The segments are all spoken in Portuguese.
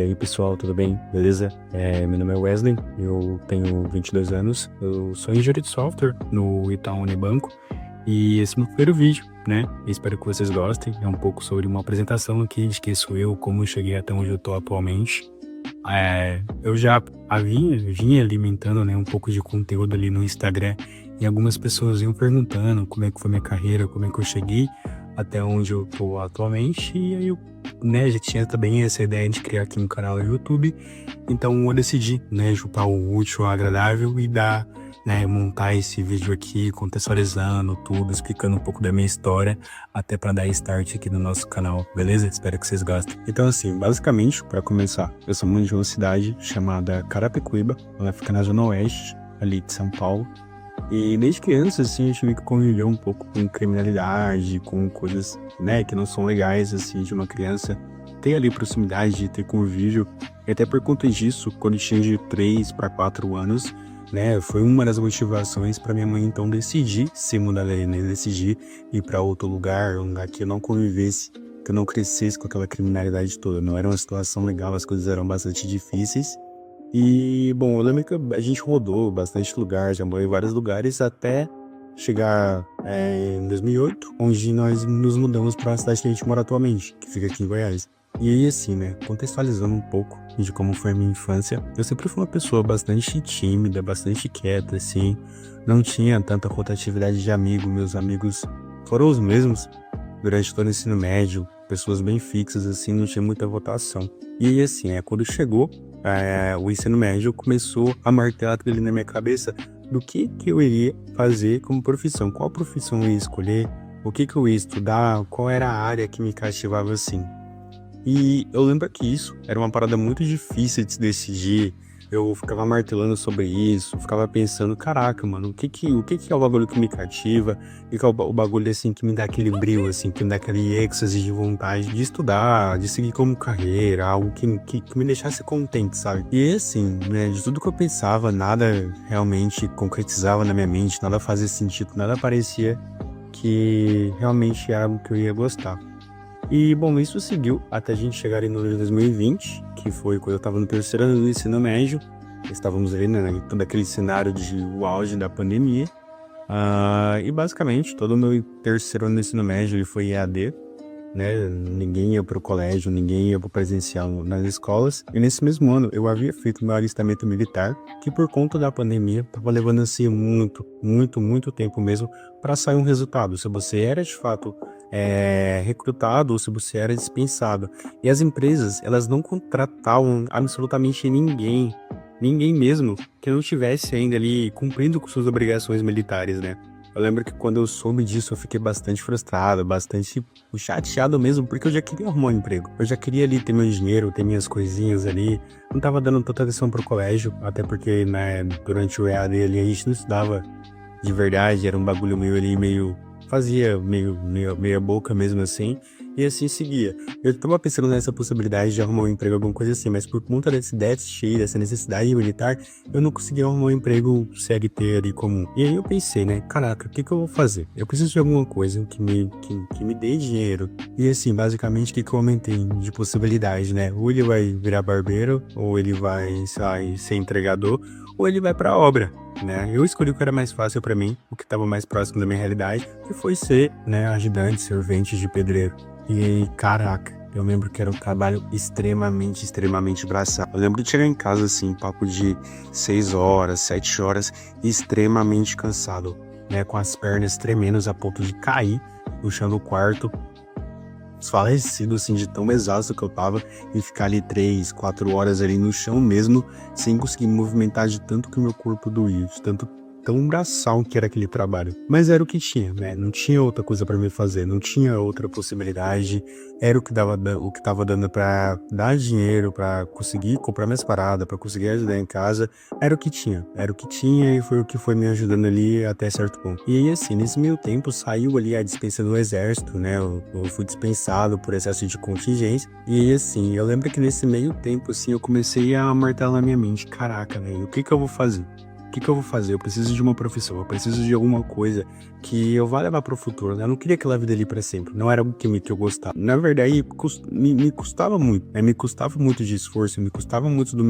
aí pessoal, tudo bem? Beleza? Meu nome é Wesley, eu tenho 22 anos, eu sou engenheiro de software no Itaú Unibanco e esse é o meu primeiro vídeo, né? Espero que vocês gostem, é um pouco sobre uma apresentação aqui de quem sou eu, como eu cheguei até onde eu tô atualmente. Eu já vinha alimentando, né, um pouco de conteúdo ali no Instagram e algumas pessoas iam perguntando como é que foi minha carreira, como é que eu cheguei até onde eu tô atualmente e aí eu, né, já tinha também essa ideia de criar aqui um canal no YouTube, então eu decidi, né, juntar o útil ao agradável e montar esse vídeo aqui contextualizando tudo, explicando um pouco da minha história, até para dar start aqui no nosso canal, beleza? Espero que vocês gostem. Então assim, basicamente, para começar, eu sou muito de uma cidade chamada Carapicuíba, ela fica na zona oeste, ali de São Paulo. E desde criança, assim, eu tive que conviver um pouco com criminalidade, com coisas, né, que não são legais, assim, de uma criança ter ali proximidade, de ter convívio. E até por conta disso, quando eu tinha de 3 para 4 anos, né, foi uma das motivações para minha mãe, então, decidir se mudar daí, né, decidir ir para outro lugar, um lugar que eu não convivesse, que eu não crescesse com aquela criminalidade toda. Não era uma situação legal, as coisas eram bastante difíceis. E, bom, eu lembro que a gente rodou bastante lugar, já morou em vários lugares, até chegar em 2008, onde nós nos mudamos para a cidade que a gente mora atualmente, que fica aqui em Goiás. E aí, assim, né, contextualizando um pouco de como foi a minha infância, eu sempre fui uma pessoa bastante tímida, bastante quieta, assim, não tinha tanta rotatividade de amigo, meus amigos foram os mesmos durante todo o ensino médio, pessoas bem fixas, assim, não tinha muita votação. E aí, assim, quando chegou o ensino médio, começou a martelar tudo ali na minha cabeça do que eu iria fazer como profissão, qual profissão eu ia escolher, o que eu ia estudar, qual era a área que me cativava, assim. E eu lembro que isso era uma parada muito difícil de se decidir. Eu ficava martelando sobre isso, ficava pensando, caraca, mano, o que é o bagulho que me cativa? O que é o bagulho, assim, que me dá aquele brilho, assim, que me dá aquele êxtase de vontade de estudar, de seguir como carreira, algo que me deixasse contente, sabe? E assim, né, de tudo que eu pensava, nada realmente concretizava na minha mente, nada fazia sentido, nada parecia que realmente era algo que eu ia gostar. E, bom, isso seguiu até a gente chegar no ano de 2020, que foi quando eu estava no terceiro ano do ensino médio. Estávamos ali, né, em todo aquele cenário de o auge da pandemia. E basicamente todo o meu terceiro ano do ensino médio ele foi EAD, né? Ninguém ia para o colégio, ninguém ia para o presencial nas escolas. E nesse mesmo ano eu havia feito meu alistamento militar, que por conta da pandemia estava levando assim muito tempo mesmo para sair um resultado. Se você era de fato recrutado ou se você era dispensado. E as empresas, elas não contratavam absolutamente ninguém mesmo que não estivesse ainda ali cumprindo com suas obrigações militares, né? Eu lembro que quando eu soube disso, eu fiquei bastante frustrado, bastante chateado mesmo, porque eu já queria arrumar um emprego. Eu já queria ali ter meu dinheiro, ter minhas coisinhas ali. Não tava dando tanta atenção pro colégio, até porque, né, durante o EAD ali a gente não estudava de verdade, era um bagulho meio ali, fazia meia boca mesmo assim, e assim seguia. Eu tava pensando nessa possibilidade de arrumar um emprego, alguma coisa assim, mas por conta desse déficit, dessa necessidade militar, eu não conseguia arrumar um emprego CLT ali comum. E aí eu pensei, né, caraca, o que eu vou fazer? Eu preciso de alguma coisa que me dê dinheiro. E assim, basicamente, o que eu aumentei de possibilidade, né? Ou ele vai virar barbeiro, ou ele vai, sei lá, ser entregador, ou ele vai pra obra, né? Eu escolhi o que era mais fácil pra mim, o que estava mais próximo da minha realidade, que foi ser, né, ajudante, servente de pedreiro. E caraca, eu lembro que era um trabalho extremamente braçal. Eu lembro de chegar em casa assim, papo de 6 horas, 7 horas, extremamente cansado, né, com as pernas tremendo a ponto de cair no chão do quarto, desfalecido assim de tão exausto que eu tava, e ficar ali 3, 4 horas ali no chão mesmo, sem conseguir me movimentar de tanto que o meu corpo doía, de tanto tão braçal que era aquele trabalho. Mas era o que tinha, né? Não tinha outra coisa pra me fazer, não tinha outra possibilidade. Era o que tava dando pra dar dinheiro, pra conseguir comprar minhas paradas, pra conseguir ajudar em casa. Era o que tinha e foi o que foi me ajudando ali até certo ponto. E aí, assim, nesse meio tempo saiu ali a dispensa do exército, né? Eu fui dispensado por excesso de contingência. E aí, assim, eu lembro que nesse meio tempo, assim, eu comecei a martelar na minha mente, caraca, velho, o que eu vou fazer? que eu vou fazer? Eu preciso de uma profissão, eu preciso de alguma coisa que eu vá levar para o futuro, né? Eu não queria aquela vida ali para sempre, não era algo que eu gostava. Na verdade, me custava muito, né? Me custava muito de esforço, me custava muito do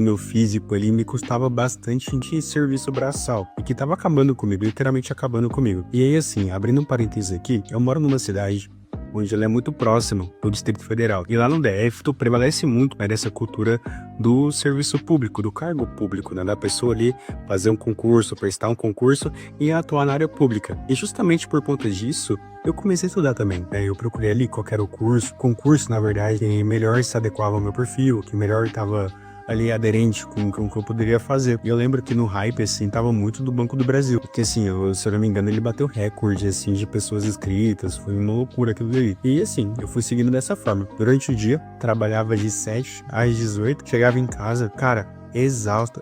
meu físico ali, me custava bastante de serviço braçal, e que tava acabando comigo, literalmente acabando comigo. E aí, assim, abrindo um parênteses aqui, eu moro numa cidade onde ela é muito próximo do Distrito Federal. E lá no DF, prevalece muito, né, dessa cultura do serviço público, do cargo público, né, da pessoa ali fazer um concurso, prestar um concurso e atuar na área pública. E justamente por conta disso, eu comecei a estudar também, né? Eu procurei ali qual que era o concurso, na verdade, que melhor se adequava ao meu perfil, que melhor estava ali aderente com o que eu poderia fazer. E eu lembro que no hype, assim, tava muito do Banco do Brasil. Porque, assim, se eu não me engano, ele bateu recorde, assim, de pessoas inscritas. Foi uma loucura aquilo dali. E, assim, eu fui seguindo dessa forma. Durante o dia, trabalhava de 7 às 18, chegava em casa, cara, exausto,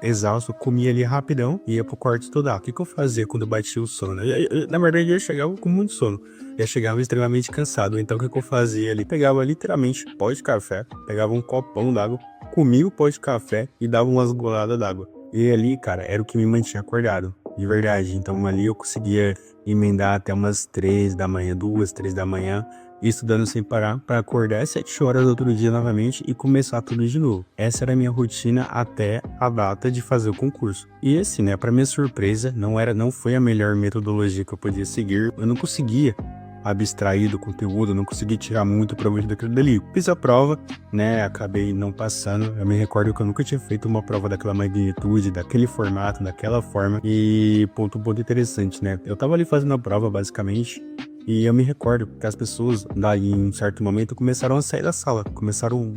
comia ali rapidão e ia pro quarto estudar. O que eu fazia quando eu batia o sono? Na verdade, eu chegava com muito sono. Eu chegava extremamente cansado. Então, o que eu fazia ali? Pegava literalmente pó de café, pegava um copão d'água, comia o pó de café e dava umas goladas d'água. E ali, cara, era o que me mantinha acordado, de verdade. Então ali eu conseguia emendar até umas 3 da manhã, 2, 3 da manhã, estudando sem parar, para acordar às 7 horas do outro dia novamente e começar tudo de novo. Essa era a minha rotina até a data de fazer o concurso. E assim, né, para minha surpresa, não foi a melhor metodologia que eu podia seguir. Eu não conseguia abstrair do conteúdo, não consegui tirar muito proveito daquilo dali. Fiz a prova, né, acabei não passando. Eu me recordo que eu nunca tinha feito uma prova daquela magnitude, daquele formato, daquela forma. E ponto interessante, né, eu tava ali fazendo a prova basicamente, e eu me recordo que as pessoas, daí em um certo momento, começaram a sair da sala.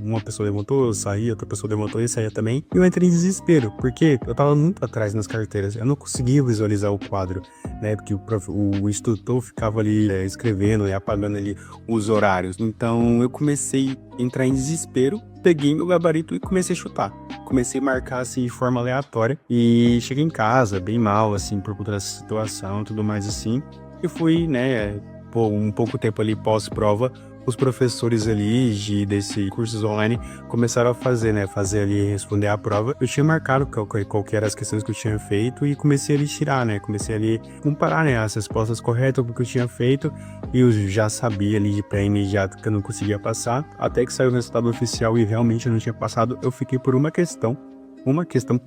Uma pessoa levantou, eu saí, outra pessoa levantou e saía também. E eu entrei em desespero, porque eu tava muito atrás nas carteiras. Eu não conseguia visualizar o quadro, né? Porque o instrutor ficava ali escrevendo e apagando ali os horários. Então eu comecei a entrar em desespero, peguei meu gabarito e comecei a chutar. Comecei a marcar assim de forma aleatória. E cheguei em casa bem mal, assim, por conta da situação e tudo mais assim. E fui, né, por um pouco tempo ali pós-prova, os professores ali desse cursos online começaram a fazer ali, responder a prova. Eu tinha marcado qual que eram as questões que eu tinha feito e comecei ali a tirar, né, comecei ali a comparar, né, as respostas corretas com o que eu tinha feito e eu já sabia ali de pé imediato que eu não conseguia passar. Até que saiu o resultado oficial e realmente eu não tinha passado, eu fiquei por uma questão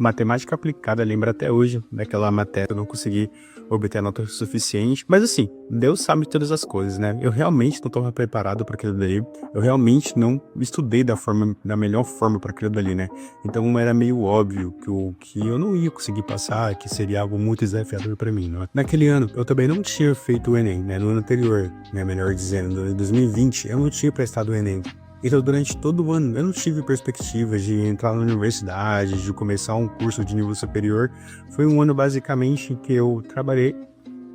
matemática aplicada, lembro até hoje daquela matéria, eu não consegui obter a nota suficiente, mas assim, Deus sabe todas as coisas, né? Eu realmente não estava preparado para aquilo dali, eu realmente não estudei da melhor forma para aquilo dali, né? Então era meio óbvio que eu não ia conseguir passar, que seria algo muito desafiador para mim, né? Naquele ano, eu também não tinha feito o Enem, né? No ano anterior, né? Melhor dizendo, em 2020, eu não tinha prestado o Enem. Então, durante todo o ano, eu não tive perspectivas de entrar na universidade, de começar um curso de nível superior. Foi um ano, basicamente, que eu trabalhei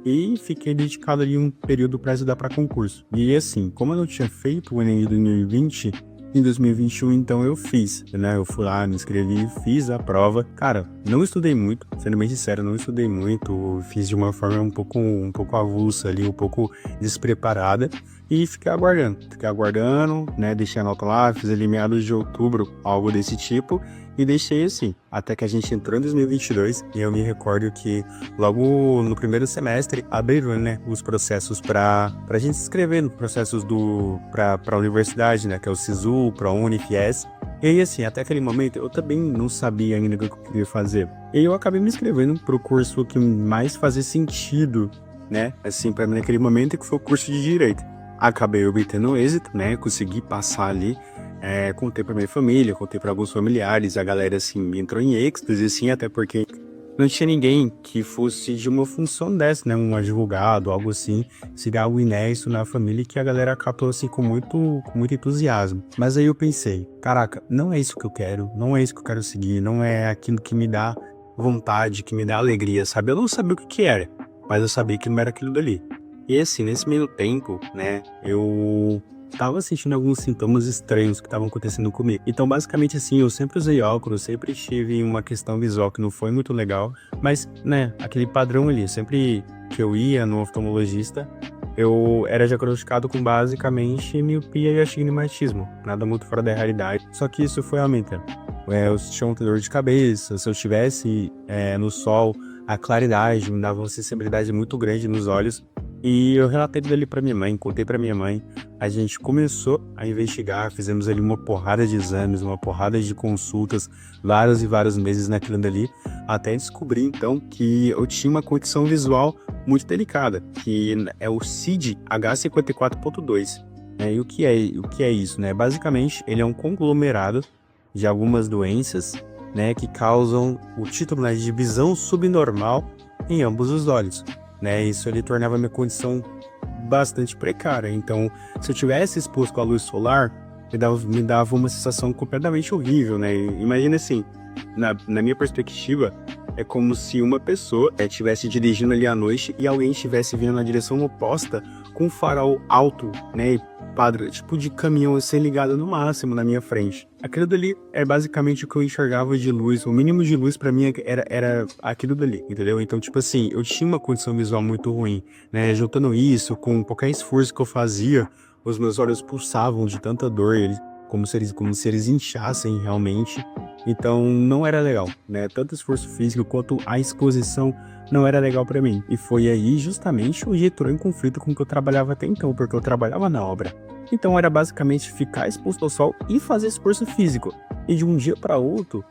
e fiquei dedicado ali um período para estudar para concurso. E assim, como eu não tinha feito o Enem de 2020, em 2021, então eu fiz, né? Eu fui lá, me inscrevi, fiz a prova. Cara, não estudei muito, sendo bem sincero, não estudei muito. Fiz de uma forma um pouco avulsa ali, um pouco despreparada. E fiquei aguardando, né? Deixei a nota lá, fiz ali meados de outubro, algo desse tipo. E deixei assim, até que a gente entrou em 2022 e eu me recordo que logo no primeiro semestre abriram, né, os processos pra gente se inscrever nos processos pra universidade, né, que é o SISU, ProUni, FIES. E aí, assim, até aquele momento eu também não sabia ainda o que eu queria fazer. E eu acabei me inscrevendo pro curso que mais fazia sentido, né, assim, pra mim naquele momento, que foi o curso de Direito. Acabei obtendo êxito, né, consegui passar ali. Contei pra minha família, contei pra alguns familiares, a galera assim entrou em êxtase, assim, até porque não tinha ninguém que fosse de uma função dessa, né, um advogado, algo assim, seria algo inédito na família, que a galera captou assim com muito entusiasmo. Mas aí eu pensei, caraca, não é isso que eu quero, não é isso que eu quero seguir, não é aquilo que me dá vontade, que me dá alegria, sabe? Eu não sabia o que era, mas eu sabia que não era aquilo dali. E assim, nesse meio tempo, né, eu tava sentindo alguns sintomas estranhos que estavam acontecendo comigo. Então, basicamente assim, eu sempre usei óculos, sempre tive uma questão visual que não foi muito legal, mas, né, aquele padrão ali, sempre que eu ia no oftalmologista, eu era diagnosticado com basicamente miopia e astigmatismo, nada muito fora da realidade, só que isso foi aumentando. eu sentia muita dor de cabeça. Se eu estivesse no sol, a claridade me dava uma sensibilidade muito grande nos olhos. E eu relatei tudo ali pra minha mãe, contei pra minha mãe. A gente começou a investigar, fizemos ali uma porrada de exames, uma porrada de consultas, vários e vários meses naquilo dali, até descobrir então que eu tinha uma condição visual muito delicada, que é o CID H54.2. E o que é isso, né? Basicamente, ele é um conglomerado de algumas doenças, né, que causam o título, né, de visão subnormal em ambos os olhos, né? Isso ele tornava a minha condição bastante precária. Então, se eu tivesse exposto à luz solar, me dava uma sensação completamente horrível, né? Imagina assim, na minha perspectiva, é como se uma pessoa estivesse dirigindo ali à noite e alguém estivesse vindo na direção oposta com um farol alto, né? Padrão, tipo de caminhão assim ligado no máximo na minha frente. Aquilo dali é basicamente o que eu enxergava de luz. O mínimo de luz pra mim era aquilo dali, entendeu? Então, tipo assim, eu tinha uma condição visual muito ruim, né? Juntando isso com qualquer esforço que eu fazia, os meus olhos pulsavam de tanta dor, como se eles inchassem realmente. Então, não era legal, né? Tanto esforço físico quanto a exposição não era legal pra mim. E foi aí justamente onde entrou em conflito com o que eu trabalhava até então, porque eu trabalhava na obra. Então era basicamente ficar exposto ao sol e fazer esforço físico. E de um dia para outro,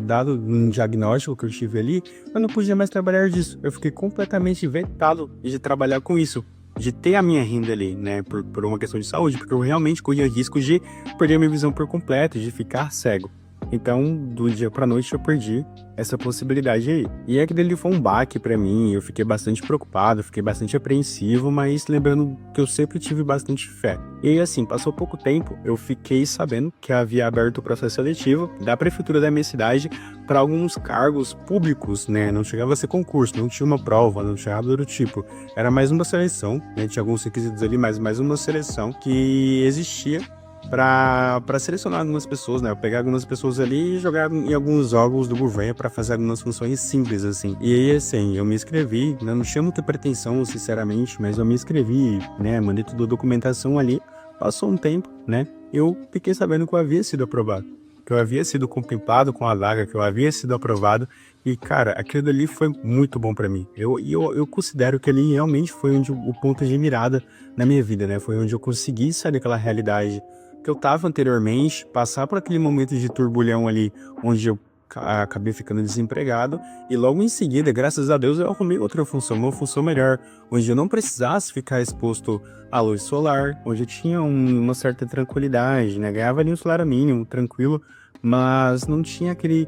dado um diagnóstico que eu tive ali, eu não podia mais trabalhar disso. Eu fiquei completamente vetado de trabalhar com isso, de ter a minha renda ali, né, por uma questão de saúde, porque eu realmente corria risco de perder a minha visão por completo, de ficar cego. Então, do dia pra noite eu perdi essa possibilidade aí. E aquilo ali foi um baque pra mim, eu fiquei bastante preocupado, fiquei bastante apreensivo, mas lembrando que eu sempre tive bastante fé. E aí assim, passou pouco tempo, eu fiquei sabendo que havia aberto o processo seletivo da prefeitura da minha cidade para alguns cargos públicos, né? Não chegava a ser concurso, não tinha uma prova, não tinha nada do tipo. Era mais uma seleção, né? Tinha alguns requisitos ali, mas mais uma seleção que existia para selecionar algumas pessoas, né? Eu pegar algumas pessoas ali e jogar em alguns órgãos do governo para fazer algumas funções simples, assim. E aí, assim, eu me inscrevi, né? Não tinha muita pretensão, sinceramente, mas eu me inscrevi, né? Mandei toda a documentação ali. Passou um tempo, né? Eu fiquei sabendo que eu havia sido aprovado, que eu havia sido contemplado com a vaga, que eu havia sido aprovado. E, cara, aquilo dali foi muito bom para mim. Eu considero que ali realmente foi onde o ponto de mirada na minha vida, né? Foi onde eu consegui sair daquela realidade que eu tava anteriormente, passar por aquele momento de turbulhão ali, onde eu acabei ficando desempregado, e logo em seguida, graças a Deus, eu arrumei outra função, uma função melhor, onde eu não precisasse ficar exposto à luz solar, onde eu tinha uma certa tranquilidade, né? Ganhava ali um salário mínimo, tranquilo, mas não tinha aquele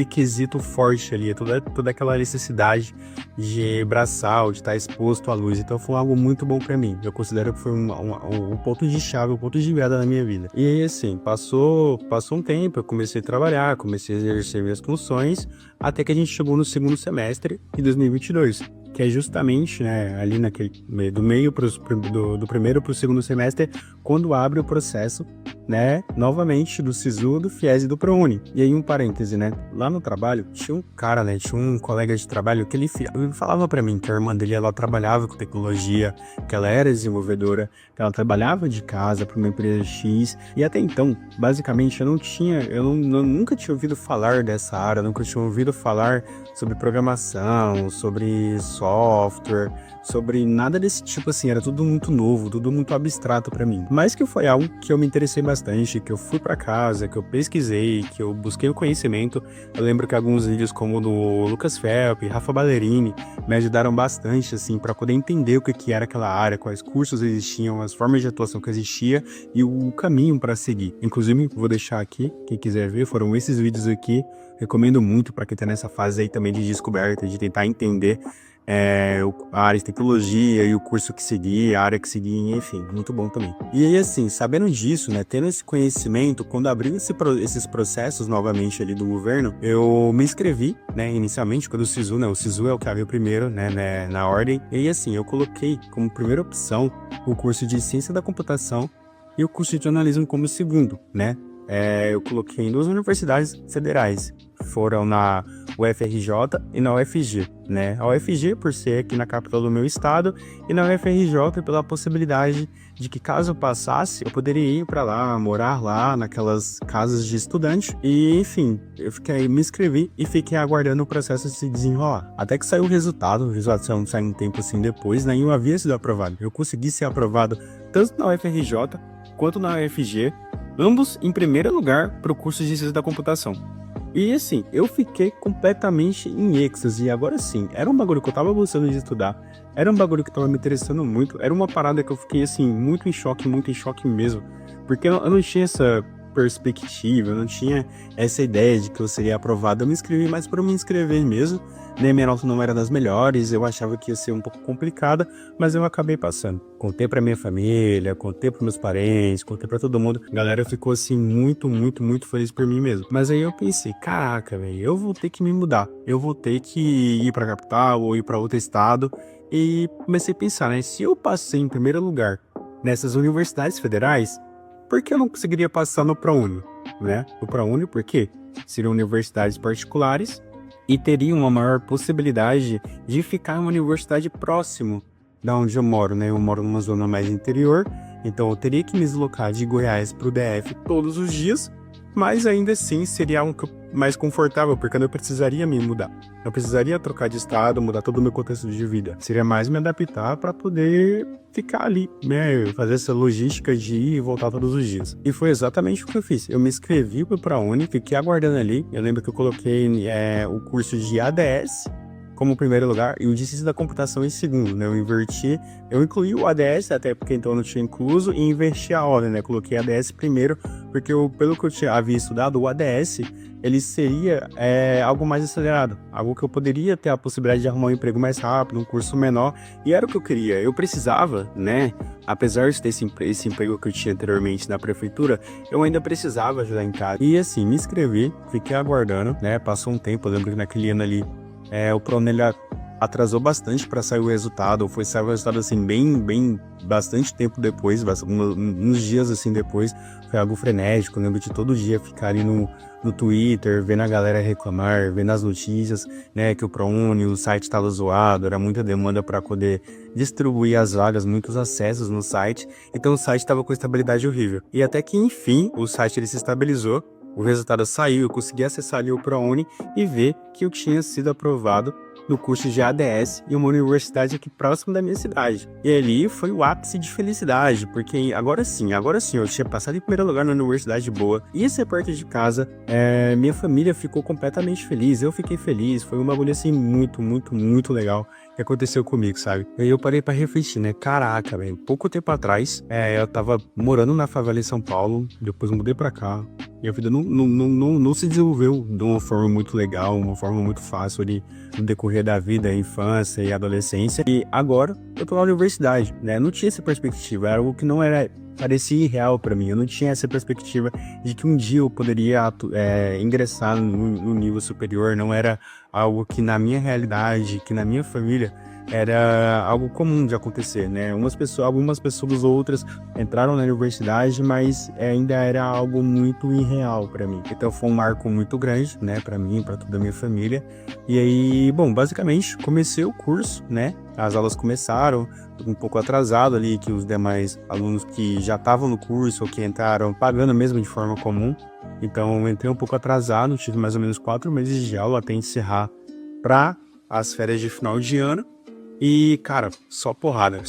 quesito forte ali, toda aquela necessidade de braçal, de estar exposto à luz. Então foi algo muito bom pra mim. Eu considero que foi um ponto de chave, um ponto de virada na minha vida. E aí, assim, passou um tempo, eu comecei a trabalhar, comecei a exercer minhas funções, até que a gente chegou no segundo semestre de 2022. Que é justamente, né, ali do primeiro para o segundo semestre, quando abre o processo, né, novamente do SISU, do FIES e do ProUni. E aí um parêntese, né, lá no trabalho tinha um cara, né, tinha um colega de trabalho que ele falava pra mim que a irmã dele, ela trabalhava com tecnologia, que ela era desenvolvedora, que ela trabalhava de casa para uma empresa X, e até então, basicamente, eu nunca tinha ouvido falar dessa área, nunca tinha ouvido falar sobre programação, sobre software, sobre nada desse tipo assim, era tudo muito novo, tudo muito abstrato pra mim. Mas que foi algo que eu me interessei bastante, que eu fui pra casa, que eu pesquisei, que eu busquei o conhecimento. Eu lembro que alguns vídeos como o do Lucas Felp, Rafa Ballerini, me ajudaram bastante assim para poder entender o que era aquela área, quais cursos existiam, as formas de atuação que existia e o caminho para seguir. Inclusive, vou deixar aqui, quem quiser ver, foram esses vídeos aqui. Recomendo muito para quem tá nessa fase aí também de descoberta, de tentar entender a área de tecnologia e o curso que seguir, a área que seguir, enfim, muito bom também. E aí, assim, sabendo disso, né, tendo esse conhecimento, quando abriu esses processos novamente ali do governo, eu me inscrevi, né, inicialmente, quando o SISU, né, o SISU é o que abriu primeiro, né, na ordem, e aí, assim, eu coloquei como primeira opção o curso de Ciência da Computação e o curso de Jornalismo como segundo, né. Eu coloquei em duas universidades federais, foram na o FRJ e na UFG, né? A UFG por ser aqui na capital do meu estado e na UFRJ pela possibilidade de que caso eu passasse, eu poderia ir para lá, morar lá naquelas casas de estudante e, enfim, me inscrevi e fiquei aguardando o processo se desenrolar. Até que saiu o resultado saiu um tempo assim depois, né? E eu havia sido aprovado. Eu consegui ser aprovado tanto na UFRJ quanto na UFG, ambos em primeiro lugar para o curso de Ciência da Computação. E assim, eu fiquei completamente em êxtase, e agora sim, era um bagulho que eu tava gostando de estudar, era um bagulho que tava me interessando muito, era uma parada que eu fiquei assim, muito em choque mesmo, porque eu não tinha essa perspectiva, eu não tinha essa ideia de que eu seria aprovado. Eu me inscrevi mais para me inscrever mesmo, né? Minha nota não era das melhores, eu achava que ia ser um pouco complicada, mas eu acabei passando. Contei pra minha família, contei pros meus parentes, contei pra todo mundo. A galera ficou assim muito feliz por mim mesmo. Mas aí eu pensei, caraca, velho, eu vou ter que me mudar. Eu vou ter que ir pra capital ou ir pra outro estado. E comecei a pensar, né? Se eu passei em primeiro lugar nessas universidades federais, por que eu não conseguiria passar no ProUni, né? O ProUni, por quê? Seriam universidades particulares e teria uma maior possibilidade de ficar em uma universidade próximo da onde eu moro, né? Eu moro numa zona mais interior, então eu teria que me deslocar de Goiás para o DF todos os dias, mas ainda assim seria algo mais confortável, porque eu não precisaria me mudar. Eu precisaria trocar de estado, mudar todo o meu contexto de vida. Seria mais me adaptar para poder ficar ali, né? Fazer essa logística de ir e voltar todos os dias. E foi exatamente o que eu fiz. Eu me inscrevi para a Uni, fiquei aguardando ali. Eu lembro que eu coloquei o curso de ADS como primeiro lugar e o de Ciência da Computação em segundo, né? Eu incluí o ADS, até porque então eu não tinha incluso, e inverti a ordem, né? Coloquei ADS primeiro, porque pelo que eu havia estudado, o ADS, ele seria algo mais acelerado, algo que eu poderia ter a possibilidade de arrumar um emprego mais rápido, um curso menor, e era o que eu queria. Eu precisava, né? Apesar de ter esse emprego que eu tinha anteriormente na prefeitura, eu ainda precisava ajudar em casa. E assim, me inscrevi, fiquei aguardando, né? Passou um tempo, eu lembro que naquele ano ali, o ProUni ele atrasou bastante para sair o resultado, saiu o resultado assim bastante tempo depois, uns dias assim depois, foi algo frenético. Eu lembro de todo dia ficar ali no Twitter, vendo a galera reclamar, vendo as notícias, né, que o ProUni, o site estava zoado, era muita demanda para poder distribuir as vagas, muitos acessos no site, então o site estava com estabilidade horrível. E até que enfim, o site ele se estabilizou, o resultado saiu, eu consegui acessar ali o ProUni e ver que eu tinha sido aprovado no curso de ADS em uma universidade aqui próximo da minha cidade. E ali foi o ápice de felicidade, porque agora sim, eu tinha passado em primeiro lugar na universidade boa, ia ser perto de casa, minha família ficou completamente feliz, eu fiquei feliz, foi um bagulho assim muito legal que aconteceu comigo, sabe? E aí eu parei pra refletir, né? Caraca, velho, pouco tempo atrás, eu tava morando na favela em São Paulo, depois mudei pra cá, e a vida não se desenvolveu de uma forma muito legal, uma forma muito fácil ali no decorrer da vida, infância e adolescência. E agora eu tô na universidade, né? Não tinha essa perspectiva, era algo que não era, parecia irreal pra mim. Eu não tinha essa perspectiva de que um dia eu poderia ingressar no nível superior. Não era algo que na minha realidade, que na minha família era algo comum de acontecer, né? Algumas pessoas outras entraram na universidade, mas ainda era algo muito irreal para mim. Então foi um marco muito grande, né, para mim, para toda a minha família. E aí, bom, basicamente comecei o curso, né? As aulas começaram um pouco atrasado ali que os demais alunos que já estavam no curso ou que entraram pagando mesmo de forma comum. Então eu entrei um pouco atrasado, tive mais ou menos 4 meses de aula até encerrar para as férias de final de ano. E, cara, só porrada.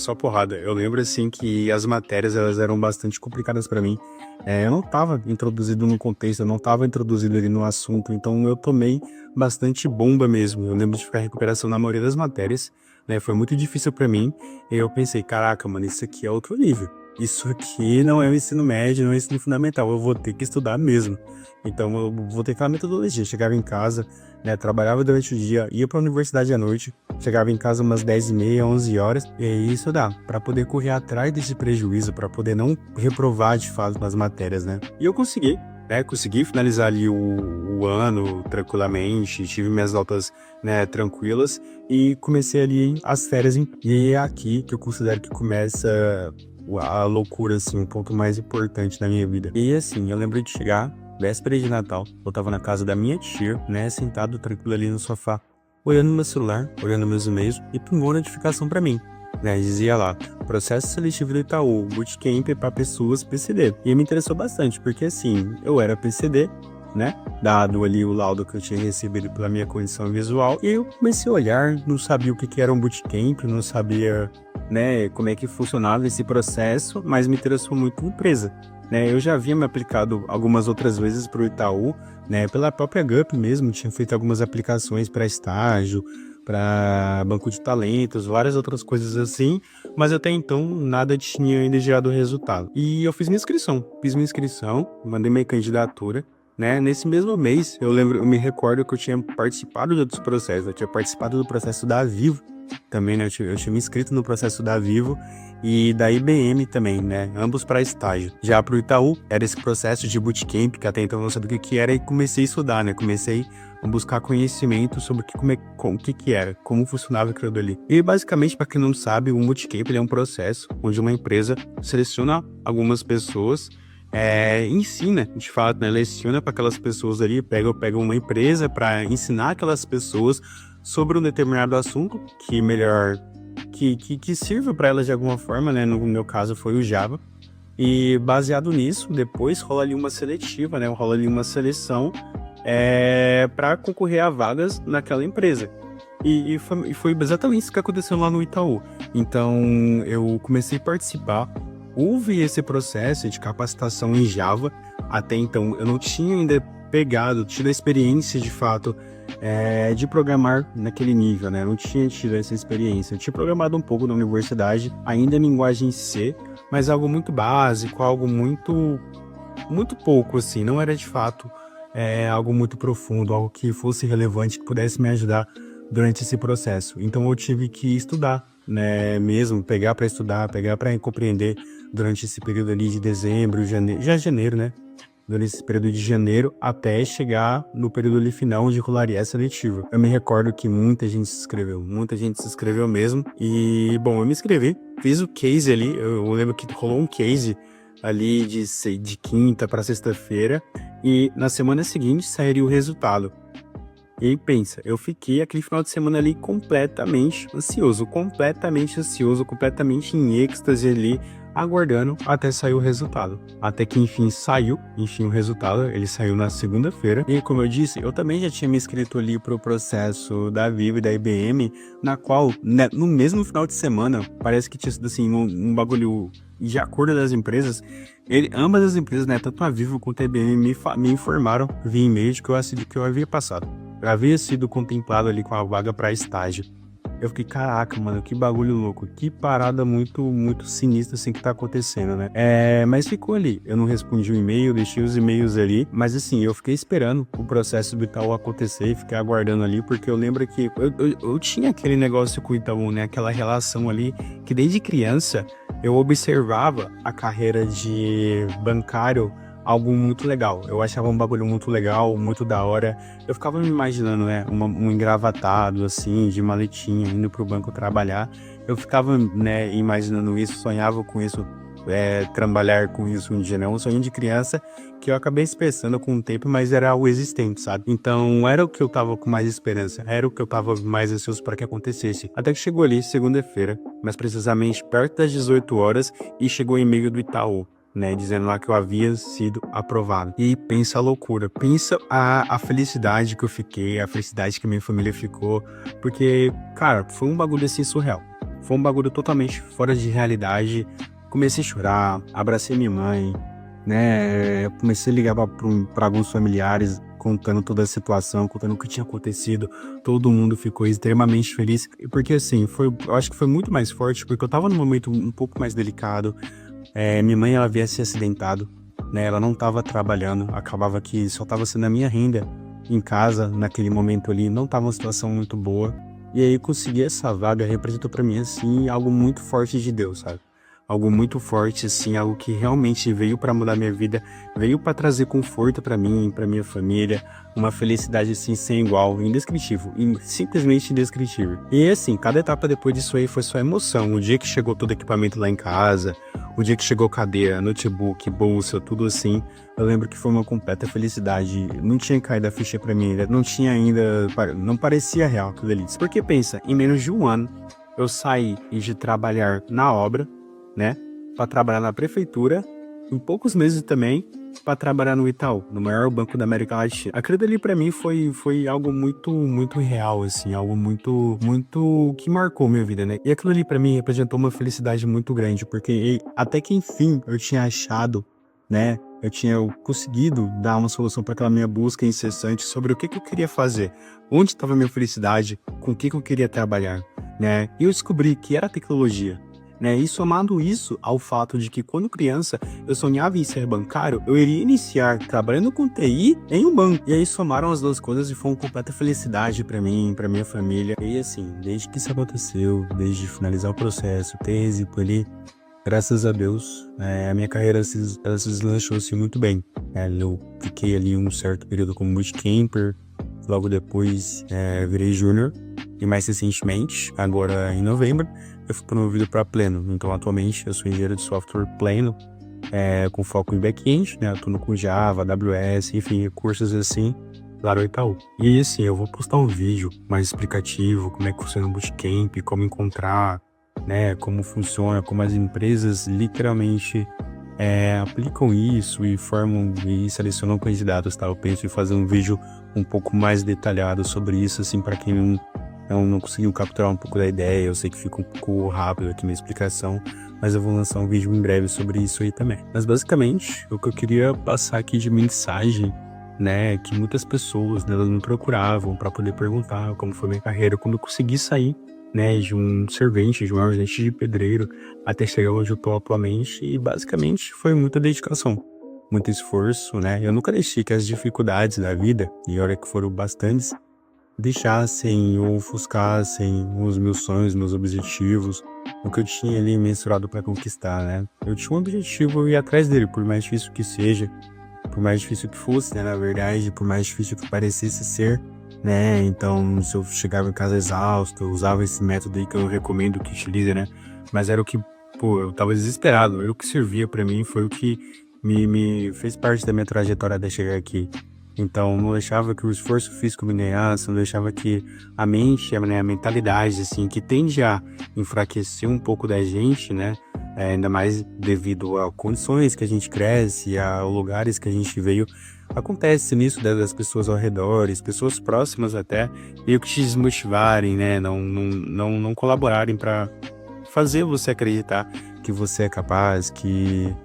Eu lembro, assim, que as matérias, elas eram bastante complicadas pra mim. Eu não tava introduzido no contexto, eu não tava introduzido ali no assunto, então eu tomei bastante bomba mesmo. Eu lembro de ficar em recuperação na maioria das matérias, né? Foi muito difícil pra mim. E eu pensei, caraca, mano, isso aqui é outro nível. Isso aqui não é o ensino médio, não é o ensino fundamental, eu vou ter que estudar mesmo. Então eu vou ter aquela metodologia. Chegava em casa, né, trabalhava durante o dia, ia pra universidade à noite, chegava em casa umas 10h30, 11 horas, e aí estudar, pra poder correr atrás desse prejuízo, pra poder não reprovar de fato nas matérias, né. E eu consegui, né, consegui finalizar ali o ano tranquilamente, tive minhas notas, né, tranquilas, e comecei ali as férias, e é aqui que eu considero que começa a loucura, assim, um ponto mais importante da minha vida. E assim, eu lembro de chegar, véspera de Natal, eu tava na casa da minha tia, né, sentado tranquilo ali no sofá, olhando meu celular, olhando meus e-mails, e pingou a notificação pra mim, né, dizia lá, processo seletivo do Itaú, bootcamp para pessoas PCD. E me interessou bastante, porque assim, eu era PCD, né, dado ali o laudo que eu tinha recebido pela minha condição visual, e eu comecei a olhar, não sabia o que que era um bootcamp, não sabia, né, como é que funcionava esse processo, mas me interessou muito a empresa, né, eu já havia me aplicado algumas outras vezes para o Itaú, né, pela própria GUP mesmo, tinha feito algumas aplicações para estágio, para banco de talentos, várias outras coisas assim, mas até então nada tinha ainda gerado resultado. E eu fiz minha inscrição, mandei minha candidatura, né? Nesse mesmo mês, eu me recordo que eu tinha participado de outros processos, eu tinha participado do processo da Vivo também, né? Eu tinha me inscrito no processo da Vivo e da IBM também, né? Ambos para estágio. Já para o Itaú, era esse processo de bootcamp, que até então eu não sabia o que era, e comecei a estudar, né? Comecei a buscar conhecimento sobre o que era, como funcionava aquilo ali. E basicamente, para quem não sabe, o bootcamp ele é um processo onde uma empresa seleciona algumas pessoas, ensina, de fato, né? Leciona para aquelas pessoas ali, pega uma empresa para ensinar aquelas pessoas sobre um determinado assunto que sirva para elas de alguma forma, né? No meu caso foi o Java. E baseado nisso, depois rola ali uma seletiva, né? Rola ali uma seleção para concorrer a vagas naquela empresa. E foi exatamente isso que aconteceu lá no Itaú. Então, eu comecei a participar. Houve esse processo de capacitação em Java. Até então, eu não tinha ainda tido a experiência de fato de programar naquele nível, né? Eu não tinha tido essa experiência. Eu tinha programado um pouco na universidade, ainda em linguagem C, mas algo muito básico, algo muito, muito pouco, assim. Não era de fato algo muito profundo, algo que fosse relevante, que pudesse me ajudar durante esse processo. Então eu tive que estudar, né? Mesmo pegar para estudar, pegar para compreender durante esse período ali de dezembro, janeiro, né? Durante esse período de janeiro até chegar no período ali final de rolaria seletiva. Eu me recordo que muita gente se inscreveu mesmo. E, bom, eu me inscrevi, fiz o case ali, eu lembro que rolou um case ali de quinta para sexta-feira, e na semana seguinte sairia o resultado. E aí pensa, eu fiquei aquele final de semana ali completamente ansioso, completamente em êxtase ali, aguardando até sair o resultado. Até que enfim o resultado, ele saiu na segunda-feira. E como eu disse, eu também já tinha me inscrito ali pro processo da Vivo e da IBM, na qual, né, no mesmo final de semana, parece que tinha sido assim, um bagulho de acordo das empresas, ambas as empresas, né, tanto a Vivo quanto a IBM, me informaram via e-mail de que eu havia passado. Eu havia sido contemplado ali com a vaga para estágio. Eu fiquei, caraca, mano, que bagulho louco, que parada muito, muito sinistra assim que tá acontecendo, né? Mas ficou ali, eu não respondi o e-mail, deixei os e-mails ali, mas assim, eu fiquei esperando o processo do Itaú acontecer e fiquei aguardando ali, porque eu lembro que eu tinha aquele negócio com o Itaú, né? Aquela relação ali, que desde criança eu observava a carreira de bancário, algo muito legal. Eu achava um bagulho muito legal, muito da hora. Eu ficava me imaginando, né, um engravatado, assim, de maletinha, indo pro banco trabalhar. Eu ficava, né, imaginando isso, sonhava com isso, trabalhar com isso um dia, né? Um sonho de criança que eu acabei expressando com o tempo, mas era algo existente, sabe? Então, era o que eu tava com mais esperança, era o que eu tava mais ansioso para que acontecesse. Até que chegou ali, segunda-feira, mais precisamente perto das 18 horas, e chegou o e-mail do Itaú, né, dizendo lá que eu havia sido aprovado. E pensa a loucura, pensa a felicidade que eu fiquei, a felicidade que minha família ficou, porque, cara, foi um bagulho assim surreal. Foi um bagulho totalmente fora de realidade. Comecei a chorar, abracei minha mãe, né, comecei a ligar para alguns familiares, contando toda a situação, contando o que tinha acontecido. Todo mundo ficou extremamente feliz, porque assim, eu acho que foi muito mais forte, porque eu tava num momento um pouco mais delicado. Minha mãe, ela havia se acidentado, né? Ela não estava trabalhando, acabava que só estava sendo a minha renda em casa naquele momento ali, não estava uma situação muito boa. E aí conseguir essa vaga representou para mim assim algo muito forte de Deus, sabe? algo muito forte, assim, algo que realmente veio para mudar minha vida, veio para trazer conforto para mim, para minha família, uma felicidade assim sem igual, indescritível, simplesmente indescritível. E assim, cada etapa depois disso aí foi só emoção. O dia que chegou todo o equipamento lá em casa, o dia que chegou cadeira, notebook, bolsa, tudo assim, eu lembro que foi uma completa felicidade. Não tinha caído a ficha pra mim ainda, não tinha ainda, não parecia real aquilo ali. Porque pensa, em menos de um ano, eu saí de trabalhar na obra, né, para trabalhar na prefeitura, em poucos meses também, para trabalhar no Itaú, no maior banco da América Latina. Aquilo ali para mim foi algo muito real, assim, algo muito que marcou minha vida, né? E aquilo ali para mim representou uma felicidade muito grande, porque até que enfim eu tinha achado, né? Eu tinha conseguido dar uma solução para aquela minha busca incessante sobre o que eu queria fazer, onde estava a minha felicidade, com o que eu queria trabalhar, né? E eu descobri que era tecnologia, né? E somado isso ao fato de que quando criança eu sonhava em ser bancário, eu iria iniciar trabalhando com TI em um banco. E aí somaram as duas coisas e foi uma completa felicidade para mim, para minha família. E assim, desde que isso aconteceu, desde finalizar o processo, ter êxito ali, graças a Deus, a minha carreira ela se deslanchou-se muito bem. Eu fiquei ali um certo período como bootcamper, logo depois virei júnior, e mais recentemente, agora em novembro, eu fui promovido para pleno. Então, atualmente, eu sou engenheiro de software pleno, com foco em back-end, né? Atuando com Java, AWS, enfim, recursos assim, lá no Itaú. E assim, eu vou postar um vídeo mais explicativo, como é que funciona o bootcamp, como encontrar, né, como funciona, como as empresas literalmente aplicam isso e formam e selecionam candidatos, tá? Eu penso em fazer um vídeo um pouco mais detalhado sobre isso, assim, para quem não conseguiu capturar um pouco da ideia. Eu sei que fica um pouco rápido aqui minha explicação, mas eu vou lançar um vídeo em breve sobre isso aí também. Mas basicamente, o que eu queria passar aqui de mensagem, né, que muitas pessoas, né, elas me procuravam para poder perguntar como foi minha carreira, como eu consegui sair, né, de um servente, de um ajudante de pedreiro, até chegar onde eu tô atualmente, e basicamente foi muita dedicação, muito esforço, né. Eu nunca deixei que as dificuldades da vida, e olha que foram bastantes, deixassem ou ofuscassem os meus sonhos, meus objetivos, o que eu tinha ali mensurado para conquistar, né. Eu tinha um objetivo, eu ia atrás dele, por mais difícil que seja, por mais difícil que fosse, né, na verdade, por mais difícil que parecesse ser, né. Então, se eu chegava em casa exausto, eu usava esse método aí que eu recomendo que utilize, né, mas era o que, pô, eu tava desesperado, era o que servia pra mim, foi o que me fez parte da minha trajetória até chegar aqui. Então, não deixava que o esforço físico me ganhasse, não deixava que a mente, né, a mentalidade, assim, que tende a enfraquecer um pouco da gente, né, ainda mais devido a condições que a gente cresce, a lugares que a gente veio. Acontece nisso, né, das pessoas ao redor, as pessoas próximas até, meio que te desmotivarem, né, não colaborarem para fazer você acreditar que você é capaz, que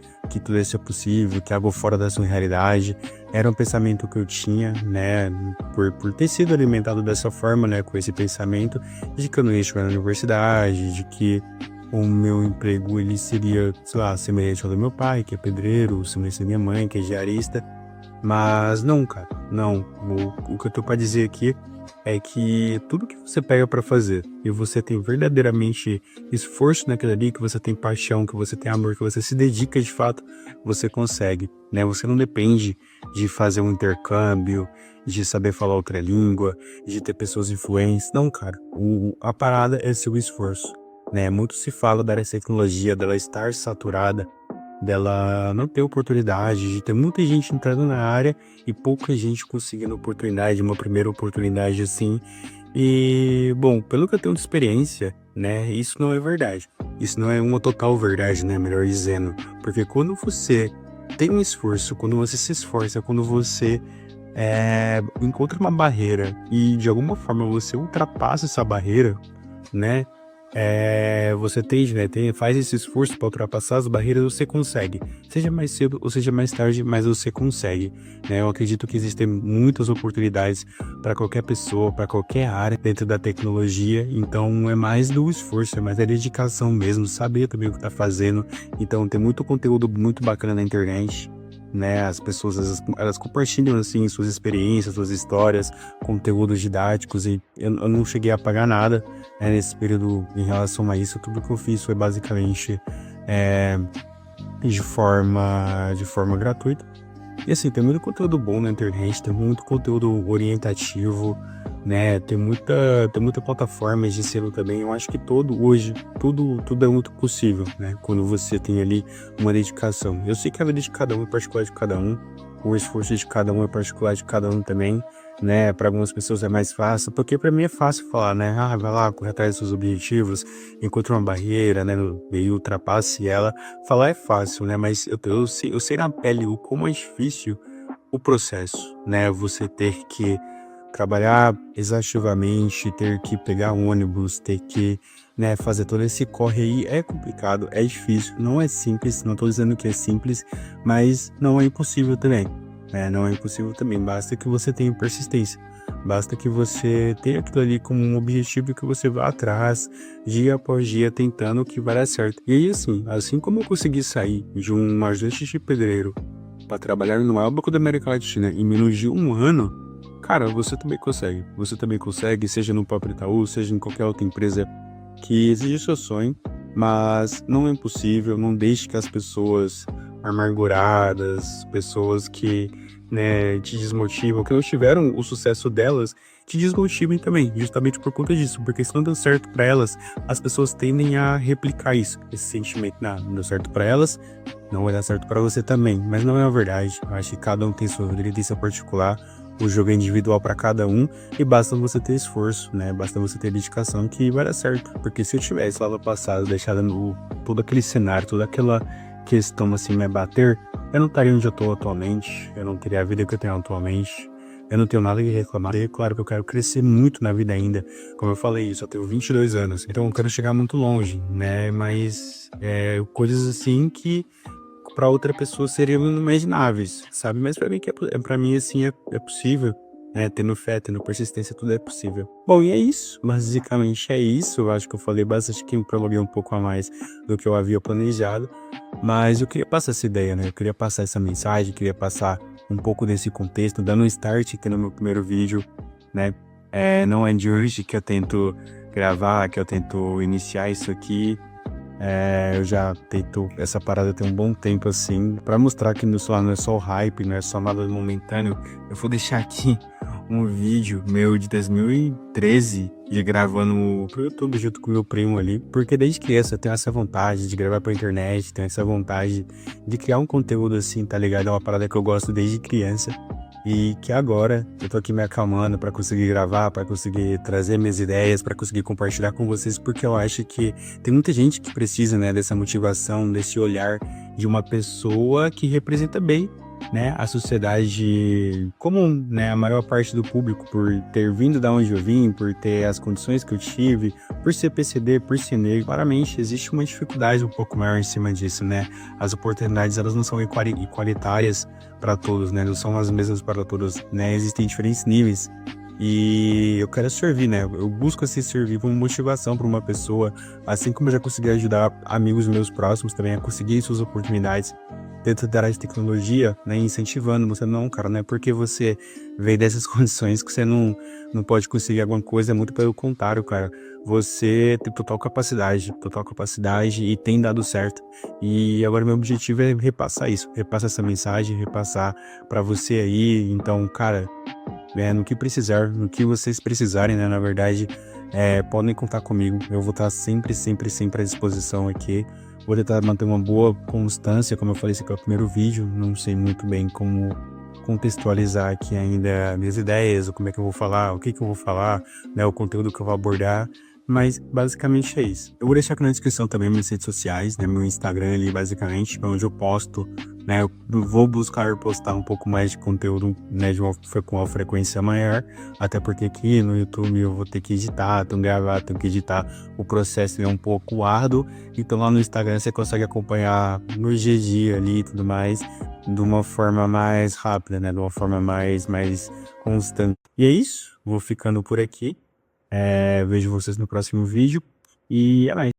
tudo isso é possível, que é algo fora da sua realidade. Era um pensamento que eu tinha, né, por ter sido alimentado dessa forma, né, com esse pensamento de que eu não ia chegar na universidade, de que o meu emprego ele seria, sei lá, semelhante ao do meu pai, que é pedreiro, semelhante à minha mãe, que é diarista. Mas não, cara, não. O que eu tô pra dizer aqui é que tudo que você pega pra fazer e você tem verdadeiramente esforço naquilo ali, que você tem paixão, que você tem amor, que você se dedica de fato, você consegue, né? Você não depende de fazer um intercâmbio, de saber falar outra língua, de ter pessoas influentes. Não, cara. A parada é seu esforço, né? Muito se fala da tecnologia, dela estar saturada, dela não ter oportunidade, de ter muita gente entrando na área e pouca gente conseguindo oportunidade, uma primeira oportunidade assim. E, bom, pelo que eu tenho de experiência, né, isso não é verdade. Isso não é uma total verdade, né, melhor dizendo. Porque quando você tem um esforço, quando você se esforça, quando você encontra uma barreira e de alguma forma você ultrapassa essa barreira, né, você tende, né, faz esse esforço para ultrapassar as barreiras, você consegue. Seja mais cedo ou seja mais tarde, mas você consegue, né? Eu acredito que existem muitas oportunidades para qualquer pessoa, para qualquer área dentro da tecnologia. Então é mais do esforço, é mais da dedicação mesmo, saber também o que tá fazendo. Então tem muito conteúdo muito bacana na internet, né? As pessoas, elas compartilham, assim, suas experiências, suas histórias, conteúdos didáticos, e eu não cheguei a pagar nada, né, nesse período em relação a isso. Tudo que eu fiz foi basicamente de forma gratuita. E assim, tem muito conteúdo bom na internet, tem muito conteúdo orientativo, né? Tem muita plataforma de ensino também. Eu acho que hoje, tudo é muito possível, né? Quando você tem ali uma dedicação. Eu sei que a vida de cada um é particular de cada um, o esforço de cada um é particular de cada um também, né? Para algumas pessoas é mais fácil, porque para mim é fácil falar, né? Ah, vai lá, corre atrás dos seus objetivos, encontre uma barreira, né? E ultrapasse ela. Falar é fácil, né? Mas eu sei na pele o quão é difícil o processo, né? Você ter que trabalhar exaustivamente, ter que pegar ônibus, ter que, né, fazer todo esse corre aí é complicado, é difícil, não é simples, não tô dizendo que é simples, mas não é impossível também, né? Não é impossível também, basta que você tenha persistência. Basta que você tenha aquilo ali como um objetivo e que você vá atrás, dia após dia, tentando que vai dar certo. E aí, assim como eu consegui sair de um ajudante de pedreiro para trabalhar no maior banco da América Latina em menos de um ano, cara, você também consegue. Você também consegue, seja no próprio Itaú, seja em qualquer outra empresa que exige seu sonho, mas não é impossível. Não deixe que as pessoas amarguradas, pessoas que, né, te desmotivam, que não tiveram o sucesso delas, te desmotivem também, justamente por conta disso, porque se não deu certo para elas, as pessoas tendem a replicar isso, esse sentimento, não deu certo para elas, não vai dar certo para você também, mas não é a verdade. Eu acho que cada um tem sua vivência particular, o jogo é individual para cada um e basta você ter esforço, né? Basta você ter dedicação que vai dar certo. Porque se eu tivesse lá no passado deixado todo aquele cenário, toda aquela questão assim me bater, eu não estaria onde eu tô atualmente, eu não teria a vida que eu tenho atualmente. Eu não tenho nada que reclamar. E é claro que eu quero crescer muito na vida ainda. Como eu falei, eu tenho 22 anos. Então eu quero chegar muito longe, né? Mas coisas assim que para outra pessoa seriam inimagináveis, sabe? Mas para mim, para mim assim, é possível, né? Tendo fé, tendo persistência, tudo é possível. Bom, e é isso. Basicamente é isso. Eu acho que eu falei bastante, que me prolonguei um pouco a mais do que eu havia planejado. Mas eu queria passar essa ideia, né? Eu queria passar essa mensagem, queria passar um pouco desse contexto, dando um start aqui no meu primeiro vídeo, né? Não é de hoje que eu tento gravar, que eu tento iniciar isso aqui. Eu já tento essa parada tem um bom tempo assim, pra mostrar que não é só o hype, não é só nada momentâneo. Eu vou deixar aqui um vídeo meu de 2013, de gravando pro YouTube junto com meu primo ali, porque desde criança eu tenho essa vontade de gravar pra internet, tenho essa vontade de criar um conteúdo assim, tá ligado? É uma parada que eu gosto desde criança. E que agora eu tô aqui me acalmando para conseguir gravar, para conseguir trazer minhas ideias, para conseguir compartilhar com vocês, porque eu acho que tem muita gente que precisa, né, dessa motivação, desse olhar de uma pessoa que representa bem, né, a sociedade comum, né, a maior parte do público, por ter vindo da onde eu vim, por ter as condições que eu tive, por ser PCD, por ser negro. Claramente existe uma dificuldade um pouco maior em cima disso, né? As oportunidades, elas não são igualitárias para todos, né? Não são as mesmas para todos, né? Existem diferentes níveis. E eu quero servir, né? Eu busco assim servir como motivação para uma pessoa, assim como eu já consegui ajudar amigos meus próximos também a conseguir suas oportunidades dentro da área de tecnologia, né? Incentivando você, não, cara, não é porque você veio dessas condições que você não pode conseguir alguma coisa, é muito pelo contrário, cara. Você tem total capacidade e tem dado certo. E agora meu objetivo é repassar isso, repassar essa mensagem, repassar para você aí. Então, cara, no que precisar, no que vocês precisarem, né, na verdade, podem contar comigo. Eu vou estar sempre, sempre, sempre à disposição aqui. Vou tentar manter uma boa constância, como eu falei, esse aqui é o primeiro vídeo, não sei muito bem como contextualizar aqui ainda minhas ideias, ou como é que eu vou falar, o que que eu vou falar, né, o conteúdo que eu vou abordar, mas basicamente é isso. Eu vou deixar aqui na descrição também minhas redes sociais, né, meu Instagram ali, basicamente, onde eu posto, né, eu vou buscar postar um pouco mais de conteúdo, né, com uma frequência maior, até porque aqui no YouTube eu vou ter que editar, tenho que gravar, tenho que editar, o processo é um pouco árduo, então lá no Instagram você consegue acompanhar no dia a dia ali e tudo mais, de uma forma mais rápida, né, de uma forma mais constante. E é isso, vou ficando por aqui, vejo vocês no próximo vídeo, e é nóis.